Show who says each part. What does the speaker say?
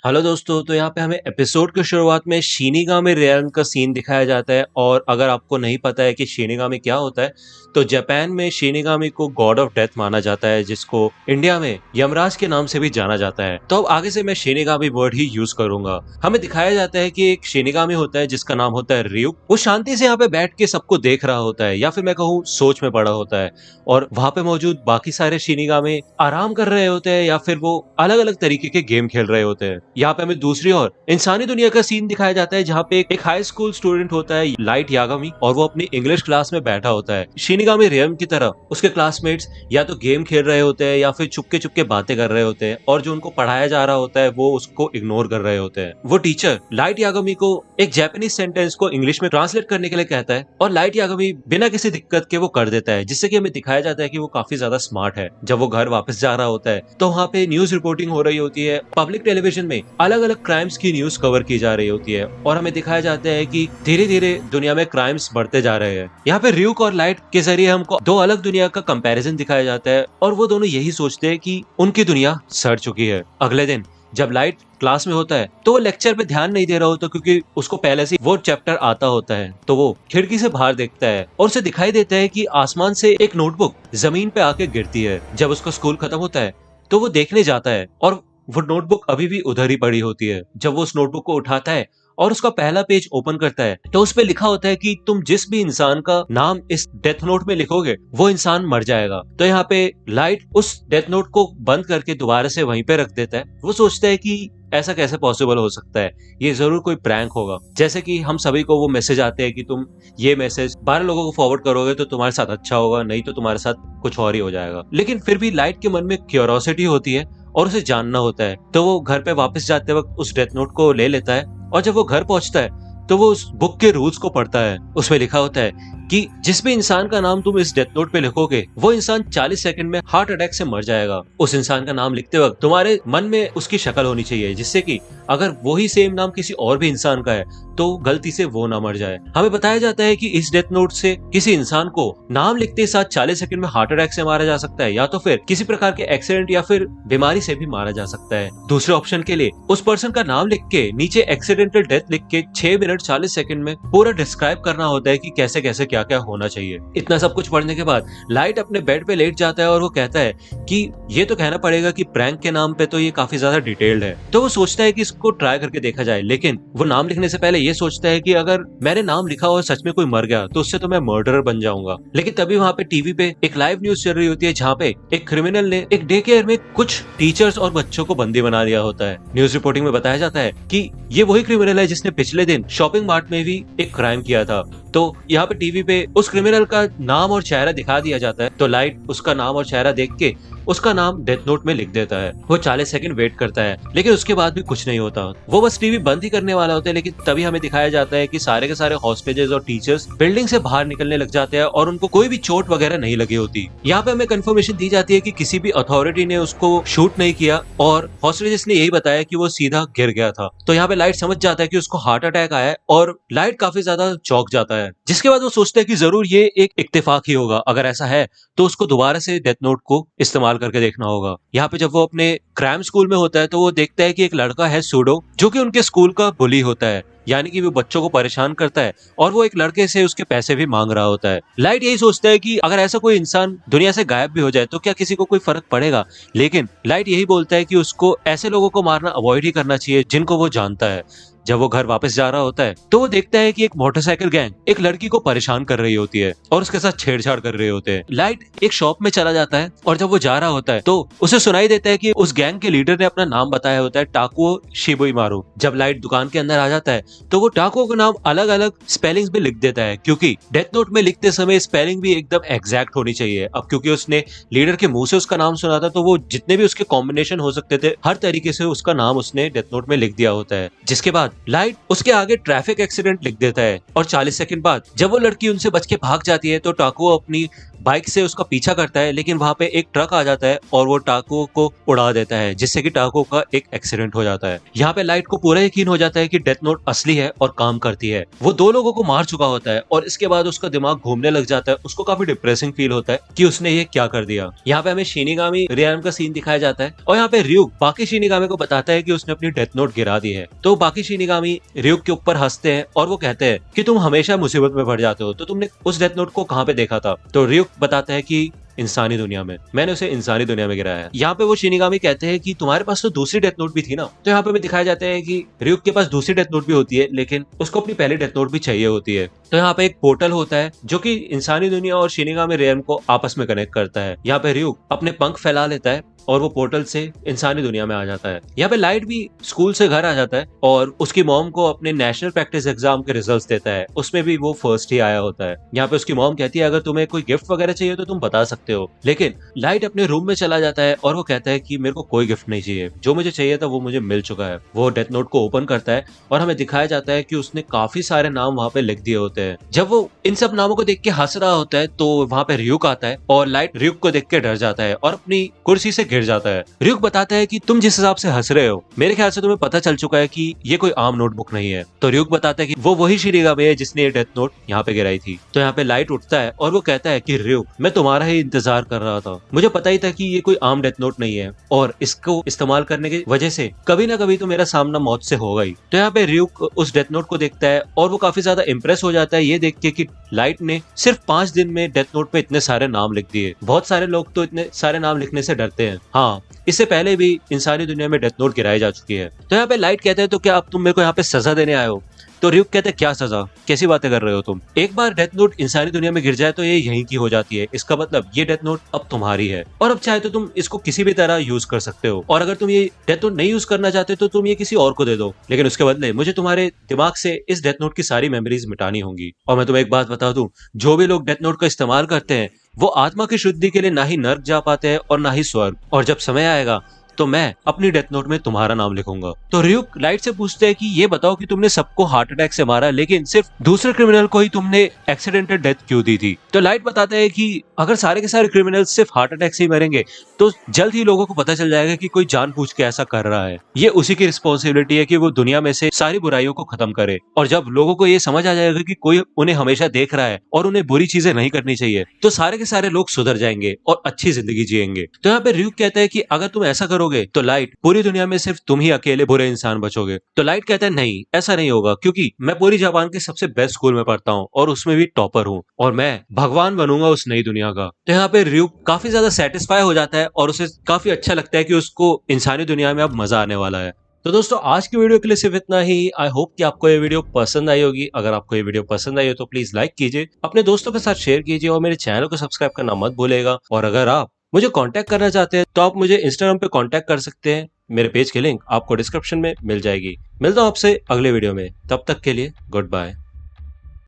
Speaker 1: Hello दोस्तों, तो यहाँ पे हमें एपिसोड की शुरुआत में शिनिगामी रेयन का सीन दिखाया जाता है। और अगर आपको नहीं पता है कि शिनिगामी क्या होता है, तो जापान में शिनिगामी को गॉड ऑफ डेथ माना जाता है, जिसको इंडिया में यमराज के नाम से भी जाना जाता है। तो अब आगे से मैं शिनिगामी वर्ड ही यूज करूंगा। हमें दिखाया जाता है कि एक शिनिगामी होता है जिसका नाम होता है ryuk। वो शांति से यहाँ पे बैठ के सबको देख रहा होता है, या फिर मैं कहूँ सोच में पड़ा होता है। और वहां पे मौजूद बाकी सारे शिनिगामी आराम कर रहे होते हैं, या फिर वो अलग अलग तरीके के गेम खेल रहे होते हैं। यहाँ पे हमें दूसरी ओर इंसानी दुनिया का सीन दिखाया जाता है, जहाँ पे एक हाई स्कूल स्टूडेंट होता है लाइट यागामी, और वो अपनी इंग्लिश क्लास में बैठा होता है। शिनिगामी रेयन की तरह उसके क्लासमेट्स या तो गेम खेल रहे होते हैं या फिर चुपके चुपके बातें कर रहे होते हैं, और जो उनको पढ़ाया जा रहा होता है वो उसको इग्नोर कर रहे होते हैं। वो टीचर लाइट यागामी को एक जापानीज सेंटेंस को इंग्लिश में ट्रांसलेट करने के लिए कहता है, और लाइट यागामी बिना किसी दिक्कत के वो कर देता है, जिससे कि हमें दिखाया जाता है कि वो काफी ज्यादा स्मार्ट है। जब वो घर वापस जा रहा होता है तो वहाँ पे न्यूज रिपोर्टिंग हो रही होती है। पब्लिक टेलीविजन में अलग अलग क्राइम्स की न्यूज कवर की जा रही होती है, और हमें दिखाया जाता है कि धीरे धीरे दुनिया में क्राइम्स बढ़ते जा रहे हैं। यहाँ पे ryuk और लाइट के जरिए हमको दो अलग दुनिया का कंपैरिजन दिखाया जाता है, और वो दोनों यही सोचते हैं कि उनकी दुनिया सड़ चुकी है। अगले दिन जब लाइट क्लास में होता है तो वो लेक्चर पे ध्यान नहीं दे रहा होता, क्योंकि उसको पहले से वो चैप्टर आता होता है। तो वो खिड़की से बाहर देखता है और उसे दिखाई देता है कि आसमान से एक नोटबुक जमीन पे आके गिरती है। जब उसका स्कूल खत्म होता है तो वो देखने जाता है, और वो नोटबुक अभी भी उधर ही पड़ी होती है। जब वो उस नोटबुक को उठाता है और उसका पहला पेज ओपन करता है तो उस पे लिखा होता है कि तुम जिस भी इंसान का नाम इस डेथ नोट में लिखोगे वो इंसान मर जाएगा। तो यहाँ पे लाइट उस डेथ नोट को बंद करके दोबारा से वहीं पे रख देता है। वो सोचता है कि ऐसा कैसे पॉसिबल हो सकता है, ये जरूर कोई प्रैंक होगा। जैसे कि हम सभी को वो मैसेज आते हैं कि तुम ये मैसेज 12 लोगों को फॉरवर्ड करोगे तो तुम्हारे साथ अच्छा होगा, नहीं तो तुम्हारे साथ कुछ और ही हो जाएगा। लेकिन फिर भी लाइट के मन में क्यूरियोसिटी होती है और उसे जानना होता है। तो वो घर पे वापस जाते वक्त उस डेथ नोट को ले लेता है, और जब वो घर पहुंचता है तो वो उस बुक के रूल्स को पढ़ता है। उसमें लिखा होता है कि जिस भी इंसान का नाम तुम इस डेथ नोट पे लिखोगे वो इंसान 40 सेकंड में हार्ट अटैक से मर जाएगा। उस इंसान का नाम लिखते वक्त तुम्हारे मन में उसकी शक्ल होनी चाहिए, जिससे कि अगर वही सेम नाम किसी और भी इंसान का है तो गलती से वो ना मर जाए। हमें बताया जाता है कि इस डेथ नोट से किसी इंसान को नाम लिखते साथ 40 सेकंड में हार्ट अटैक से मारा जा सकता है, या तो फिर किसी प्रकार के एक्सीडेंट या फिर बीमारी से भी मारा जा सकता है। दूसरे ऑप्शन के लिए उस पर्सन का नाम लिख के नीचे एक्सीडेंटल डेथ लिख के 6 मिनट 40 सेकंड में पूरा डिस्क्राइब करना होता है कि कैसे कैसे क्या क्या होना चाहिए। इतना सब कुछ पढ़ने के बाद लाइट अपने बेड पे लेट जाता है और वो कहता है कि ये तो कहना पड़ेगा कि प्रैंक के नाम पे तो ये काफी ज्यादा डिटेल्ड है। तो वो सोचता है कि इसको ट्राई करके देखा जाए, लेकिन वो नाम लिखने से पहले ये सोचता है कि अगर मैंने नाम लिखा और सच में कोई मर गया तो उससे तो मैं मर्डरर बन जाऊंगा। लेकिन तभी वहाँ पे टीवी पे एक लाइव न्यूज चल रही होती है, जहाँ पे एक क्रिमिनल ने एक डे केयर में कुछ टीचर्स और बच्चों को बंदी बना दिया होता है। न्यूज रिपोर्टिंग में बताया जाता है कि ये वही क्रिमिनल है जिसने पिछले दिन शॉपिंग मार्ट में भी एक क्राइम किया था। तो यहाँ पे टीवी पे उस क्रिमिनल का नाम और चेहरा दिखा दिया जाता है। तो लाइट उसका नाम और चेहरा देख के उसका नाम डेथ नोट में लिख देता है। वो 40 सेकंड वेट करता है, लेकिन उसके बाद भी कुछ नहीं होता। वो बस टीवी बंद ही करने वाला होता है, लेकिन तभी हमें दिखाया जाता है कि सारे के सारे हॉस्टेजेस और टीचर्स बिल्डिंग से बाहर निकलने लग जाते हैं, और उनको कोई भी चोट वगैरह नहीं लगी होती। यहाँ पे हमें कंफर्मेशन दी जाती है कि किसी भी अथॉरिटी ने उसको शूट नहीं किया, और हॉस्टेजेस ने यही बताया कि वो सीधा गिर गया था। तो यहाँ पे लाइट समझ जाता है कि उसको हार्ट अटैक आया है, और लाइट काफी ज्यादा चौंक जाता है। जिसके बाद वो सोचता है कि जरूर ये एक इत्तेफाक ही होगा, अगर ऐसा है तो उसको दोबारा से डेथ नोट को इस्तेमाल करके देखना होगा। यहाँ पे जब वो अपने क्राइम स्कूल में होता है तो वो देखता है कि एक लड़का है सूडो, जो कि उनके स्कूल का बुली होता है, यानी कि वो बच्चों को परेशान करता है, और वो एक लड़के से उसके पैसे भी मांग रहा होता है। लाइट यही सोचता है कि अगर ऐसा कोई इंसान दुनिया से गायब भी हो जाए तो क्या किसी को कोई फर्क पड़ेगा। लेकिन लाइट यही बोलता है कि उसको ऐसे लोगों को मारना अवॉइड ही करना चाहिए जिनको वो जानता है। जब वो घर वापस जा रहा होता है तो वो देखता है कि एक मोटरसाइकिल गैंग एक लड़की को परेशान कर रही होती है और उसके साथ छेड़छाड़ कर रहे होते हैं। लाइट एक शॉप में चला जाता है, और जब वो जा रहा होता है तो उसे सुनाई देता है कि उस गैंग के लीडर ने अपना नाम बताया होता है, टाकुओ शिबुइमारू। जब लाइट दुकान के अंदर आ जाता है तो वो टाकुओ का नाम अलग अलग स्पेलिंग्स में लिख देता है, क्योंकि डेथ नोट में लिखते समय स्पेलिंग भी एकदम एग्जैक्ट होनी चाहिए। अब क्योंकि उसने लीडर के मुंह से उसका नाम सुना था, तो वो जितने भी उसके कॉम्बिनेशन हो सकते थे हर तरीके से उसका नाम उसने डेथ नोट में लिख दिया होता है। जिसके बाद लाइट उसके आगे ट्रैफिक एक्सीडेंट लिख देता है और 40 सेकंड बाद जब वो लड़की उनसे बच के भाग जाती है तो टाकुओ अपनी बाइक से उसका पीछा करता है, लेकिन वहां पे एक ट्रक आ जाता है और वो टाकुओ को उड़ा देता है, जिससे कि टाकुओ का एक एक्सीडेंट हो जाता है। यहाँ पे लाइट को पूरा यकीन हो जाता है कि डेथ नोट असली है और काम करती है। वो 2 लोगों को मार चुका होता है और इसके बाद उसका दिमाग घूमने लग जाता है। उसको काफी डिप्रेसिंग फील होता है कि उसने ये क्या कर दिया। यहाँ पे हमें शिनिगामी रियान का सीन दिखाया जाता है और यहाँ पे ryuk बाकी शिनिगामी को बताता है कि उसने अपनी डेथ नोट गिरा दी है। तो बाकी शिनिगामी ryuk के ऊपर हंसते हैं और वो कहते हैं कि तुम हमेशा मुसीबत में पड़ जाते हो, तो तुमने उस डेथ नोट को कहाँ पे देखा था? तो ryuk बताता है कि इंसानी दुनिया में, मैंने उसे इंसानी दुनिया में गिराया है। यहाँ पे वो शिनिगामी कहते हैं कि तुम्हारे पास तो दूसरी डेथ नोट भी थी ना। तो यहाँ पे हमें दिखाया जाता है कि ryuk के पास दूसरी डेथ नोट भी होती है, लेकिन उसको अपनी पहली डेथ नोट भी चाहिए होती है। तो यहाँ पे एक पोर्टल होता है जो कि इंसानी दुनिया और शिनिगामी रियन को आपस में कनेक्ट करता है। यहाँ पे ryuk अपने पंख फैला लेता है और वो पोर्टल से इंसानी दुनिया में आ जाता है। यहाँ पे लाइट भी स्कूल से घर आ जाता है और उसकी मॉम को अपने नेशनल प्रैक्टिस एग्जाम के रिजल्ट्स देता है। उसमें भी वो फर्स्ट ही आया होता है। यहाँ पे उसकी मॉम कहती है अगर तुम्हें कोई गिफ्ट वगैरह चाहिए तो तुम बता सकते हो, लेकिन लाइट अपने रूम में चला जाता है और वो कहता है कि मेरे को कोई गिफ्ट नहीं चाहिए, जो मुझे चाहिए था वो मुझे मिल चुका है। वो डेथ नोट को ओपन करता है और हमें दिखाया जाता है कि उसने काफी सारे नाम वहाँ पे लिख दिए होते हैं। जब वो इन सब नामों को देख के हंस रहा होता है तो वहाँ पे ryuk आता है और लाइट ryuk को देख के डर जाता है और अपनी कुर्सी से गिर जाता है। ryuk बताता है कि तुम जिस हिसाब से हंस रहे हो, मेरे ख्याल से तुम्हें पता चल चुका है कि ये कोई आम नोटबुक नहीं है। तो ryuk बताता है कि वो वही शिनिगामी है जिसने ये डेथ नोट यहाँ पे गिराई थी। तो यहाँ पे लाइट उठता है और वो कहता है कि ryuk, मैं तुम्हारा ही इंतजार कर रहा था, मुझे पता ही था कि ये कोई आम डेथ नोट नहीं है और इसको इस्तेमाल करने की वजह से कभी ना कभी तो मेरा सामना मौत से होगा ही। तो यहाँ पे ryuk उस डेथ नोट को देखता है और वो काफी ज्यादा इंप्रेस हो जाता है ये देख के कि लाइट ने सिर्फ 5 दिन में डेथ नोट पे इतने सारे नाम लिख दिए। बहुत सारे लोग तो इतने सारे नाम लिखने से डरते हैं। हाँ, इससे पहले भी इंसानी दुनिया में डेथ नोट गिराई जा चुकी है। तो यहाँ पे लाइट कहते हैं तो क्या अब तुम मेरे को यहाँ पे सजा देने आए हो? तो ryuk कहते हैं क्या सजा, कैसी बातें कर रहे हो तुम? एक बार डेथ नोट इंसानी दुनिया में गिर जाए तो ये यहीं की हो जाती है। इसका मतलब ये डेथ नोट अब तुम्हारी है और अब चाहे तो तुम इसको किसी भी तरह यूज कर सकते हो, और अगर तुम ये डेथ नोट नहीं यूज करना चाहते तो तुम ये किसी और को दे दो, लेकिन उसके बदले मुझे तुम्हारे दिमाग से इस डेथ नोट की सारी मेमोरीज मिटानी होंगी। और मैं तुम्हें एक बात बता दूं, जो भी लोग डेथ नोट का इस्तेमाल करते हैं वो आत्मा की शुद्धि के लिए ना ही नर्क जा पाते हैं और ना ही स्वर्ग, और जब समय आएगा तो मैं अपनी डेथ नोट में तुम्हारा नाम लिखूंगा। तो ryuk लाइट से पूछते हैं कि ये बताओ कि तुमने सबको हार्ट अटैक से मारा, लेकिन सिर्फ दूसरे क्रिमिनल को ही तुमने एक्सीडेंटल डेथ क्यों दी थी? तो लाइट बताता है कि अगर सारे के सारे क्रिमिनल सिर्फ हार्ट अटैक से ही मरेंगे तो जल्द ही लोगों को पता चल जाएगा कि कोई जानबूझ के ऐसा कर रहा है। ये उसी की रिस्पॉन्सिबिलिटी है कि वो दुनिया में से सारी बुराइयों को खत्म करे, और जब लोगों को ये समझ आ जाएगा कि कोई उन्हें हमेशा देख रहा है और उन्हें बुरी चीजें नहीं करनी चाहिए, तो सारे के सारे लोग सुधर जाएंगे और अच्छी जिंदगी जिएंगे। तो यहाँ पे ryuk कहता है कि अगर तुम ऐसा करोगे तो लाइट, पूरी दुनिया में सिर्फ तुम ही अकेले बुरे इंसान बचोगे। तो लाइट कहता है नहीं, ऐसा नहीं होगा, क्योंकि मैं पूरी जापान के सबसे बेस्ट स्कूल में पढ़ता हूँ और उसमें भी टॉपर हूँ, और मैं भगवान बनूंगा उस नई दुनिया का। तो यहाँ पे ryuk काफी ज्यादा सेटिस्फाई हो जाता है और उसे काफी अच्छा लगता है कि उसको इंसानी दुनिया में अब मजा आने वाला है। तो दोस्तों, आज की वीडियो के लिए सिर्फ इतना ही। आई होप कि आपको ये वीडियो पसंद आई होगी। अगर आपको ये वीडियो पसंद आई हो तो प्लीज लाइक कीजिए, अपने दोस्तों के साथ शेयर कीजिए और मेरे चैनल को सब्सक्राइब करना मत भूलेगा। और अगर आप मुझे कांटेक्ट करना चाहते हैं तो आप मुझे इंस्टाग्राम पे कांटेक्ट कर सकते हैं। मेरे पेज की लिंक आपको डिस्क्रिप्शन में मिल जाएगी। मिलता हूं आपसे अगले वीडियो में, तब तक के लिए गुड बाय।